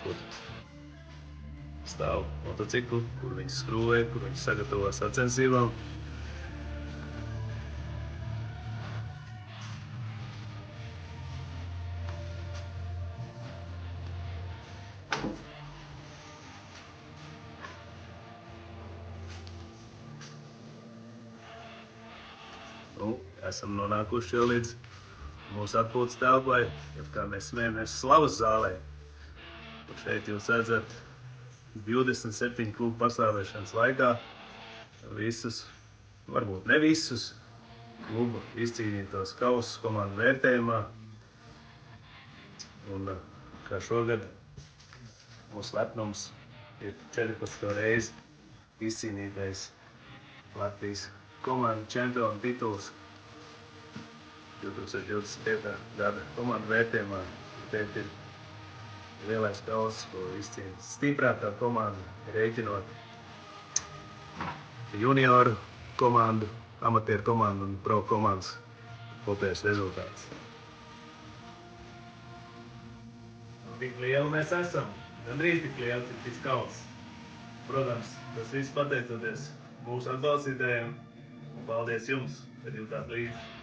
kur stāv motocikli, kur viņi skrūvē, kur viņi sagatavo sacensībām. Nu, esam nonākuši jau līdz mūsu atpūtas telpai, jeb kā mēs smējamies Slavas zālē. Un šeit jūs redzat 27 klubu pastāvēšanas laikā visus, varbūt ne visus, klubu izcīnītos kausus komandu vērtējumā. Un kā šogad mūsu lepnums ir 14. reizi izcīnītais Latvijas komandu čempionu tituls 2025. gada komandu vērtējumā. Šeit ir lielais kauss, ko izcīna stiprākā komanda, rēķinot junioru komandu, amatieru komandu un pro komandas kopējais rezultāts. Tik lieli mēs esam, gandrīz tik lieli, cik šis kauss. Protams, tas viss pateicoties mūsu atbalstītājiem, un paldies jums, kad jūtāt līdzi.